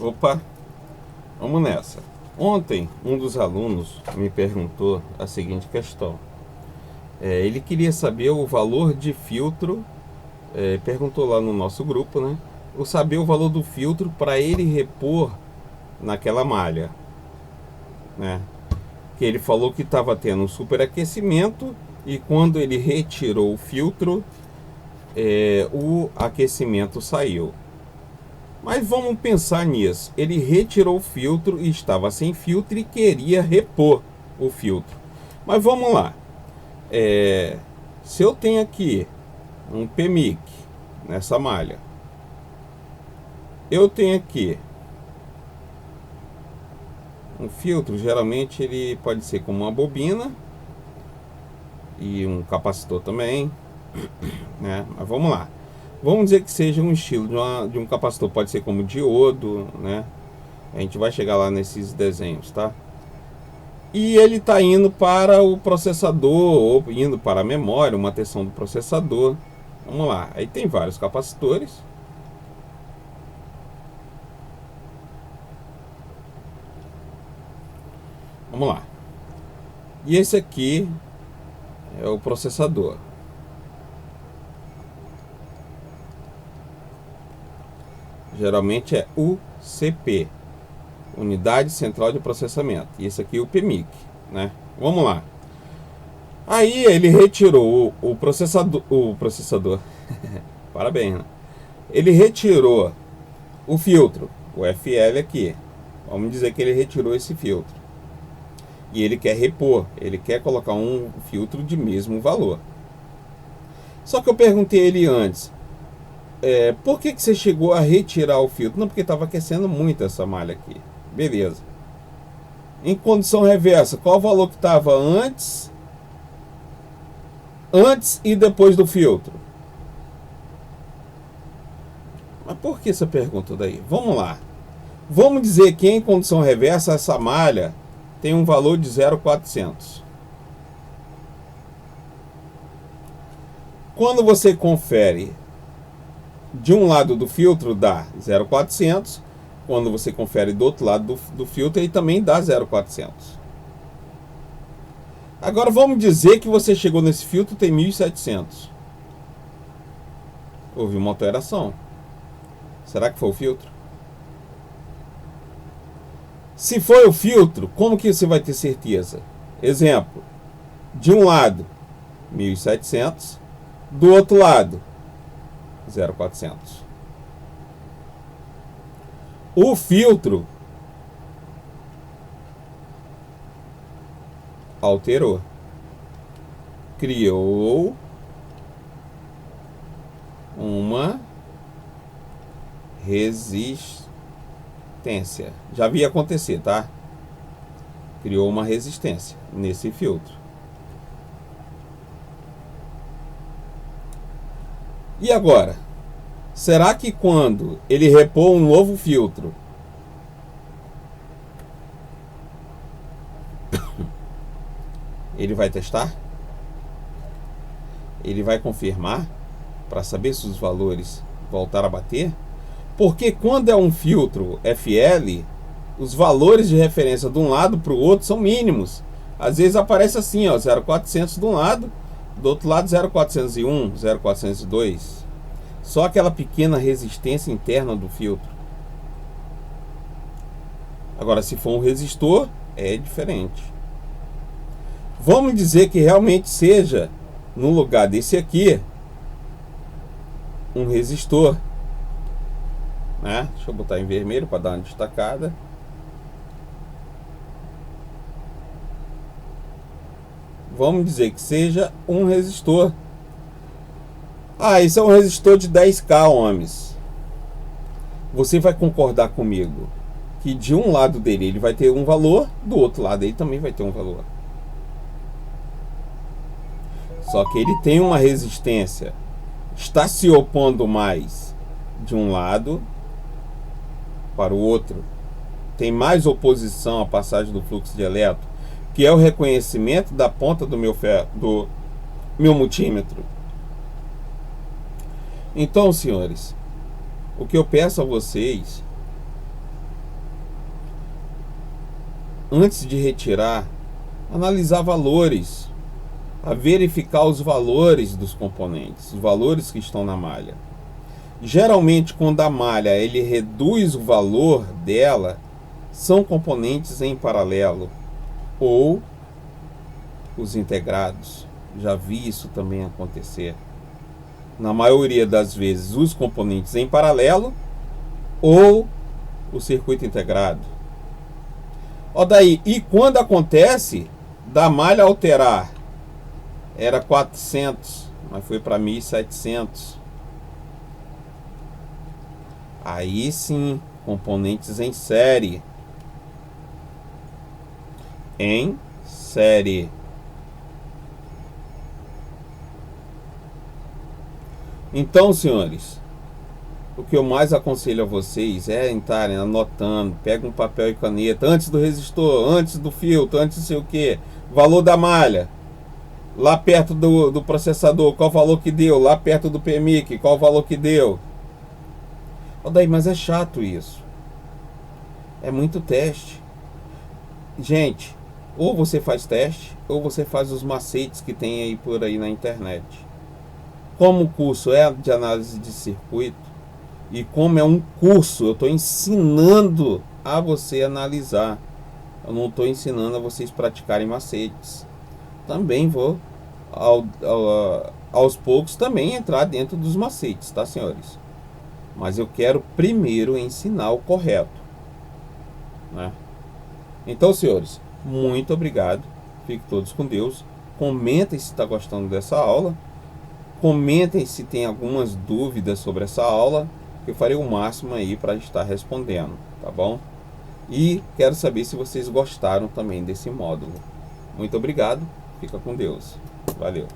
Opa, vamos nessa. Ontem, um dos alunos me perguntou a seguinte questão. Ele queria saber o valor de filtro, perguntou lá no nosso grupo, né? Saber o valor do filtro para ele repor naquela malha, né? Que ele falou que estava tendo um superaquecimento e quando ele retirou o filtro, o aquecimento saiu. Mas vamos pensar nisso. Ele retirou o filtro e estava sem filtro e queria repor o filtro. Mas vamos lá. Se eu tenho aqui um PMIC nessa malha, eu tenho aqui um filtro. Geralmente ele pode ser como uma bobina e um capacitor também, né? Mas vamos lá. Vamos dizer que seja um estilo de um capacitor, pode ser como diodo, né? A gente vai chegar lá nesses desenhos, tá? E ele está indo para o processador, ou indo para a memória, uma tensão do processador. Vamos lá, aí tem vários capacitores. Vamos lá. E esse aqui é o processador. Geralmente é UCP, Unidade Central de Processamento. E esse aqui é o PMIC, né? Vamos lá. Aí ele retirou o processador. Parabéns, né? Ele retirou o filtro, o FL aqui. Vamos dizer que ele retirou esse filtro. E ele quer repor, ele quer colocar um filtro de mesmo valor. Só que eu perguntei a ele antes, por que você chegou a retirar o filtro? Não, porque estava aquecendo muito essa malha aqui. Beleza. Em condição reversa, qual o valor que estava antes e depois do filtro? Mas por que essa pergunta daí? Vamos lá. Vamos dizer que em condição reversa essa malha tem um valor de 0,400. Quando você confere de um lado do filtro dá 0,400. Quando você confere do outro lado do filtro, ele também dá 0,400. Agora vamos dizer que você chegou nesse filtro, tem 1.700. Houve uma alteração. Será que foi o filtro? Se foi o filtro, como que você vai ter certeza? Exemplo, de um lado 1.700, do outro lado 0,400. O filtro alterou, criou uma resistência. Já vi acontecer, tá? Criou uma resistência nesse filtro. E agora? Será que quando ele repor um novo filtro, ele vai testar? Ele vai confirmar para saber se os valores voltaram a bater? Porque quando é um filtro FL, os valores de referência de um lado para o outro são mínimos. Às vezes aparece assim, ó, 0,400 de um lado, do outro lado 0,401, 0,402. Só aquela pequena resistência interna do filtro. Agora, se for um resistor, é diferente. Vamos dizer que realmente seja, no lugar desse aqui, um resistor, né? Deixa eu botar em vermelho para dar uma destacada. Vamos dizer que seja um resistor. Isso é um resistor de 10K ohms. Você vai concordar comigo que de um lado dele ele vai ter um valor, do outro lado ele também vai ter um valor. Só que ele tem uma resistência. Está se opondo mais de um lado para o outro. Tem mais oposição à passagem do fluxo de elétron, que é o reconhecimento da ponta do meu multímetro. Então, senhores, o que eu peço a vocês antes de retirar, analisar valores, a verificar os valores dos componentes, os valores que estão na malha. Geralmente, quando a malha ele reduz o valor dela, são componentes em paralelo ou os integrados. Já vi isso também acontecer. Na maioria das vezes, os componentes em paralelo ou o circuito integrado. Ó, daí, e quando acontece da malha alterar, era 400, mas foi para 1700. Aí sim, componentes em série. Em série. Então, senhores, o que eu mais aconselho a vocês é entrarem anotando, pega um papel e caneta, antes do resistor, antes do filtro, antes não sei o que, valor da malha, lá perto do processador, qual o valor que deu, lá perto do PMIC, qual o valor que deu. Daí, mas é chato isso. É muito teste. Gente, ou você faz teste, ou você faz os macetes que tem aí por aí na internet. Como o curso é de análise de circuito, e como é um curso, eu estou ensinando a você analisar. Eu não estou ensinando a vocês praticarem macetes. Também vou, aos poucos, também entrar dentro dos macetes, tá, senhores? Mas eu quero primeiro ensinar o correto, né? Então, senhores, muito obrigado. Fiquem todos com Deus. Comentem se está gostando dessa aula. Comentem se tem algumas dúvidas sobre essa aula. Eu farei o máximo aí para estar respondendo, tá bom? E quero saber se vocês gostaram também desse módulo. Muito obrigado. Fica com Deus. Valeu.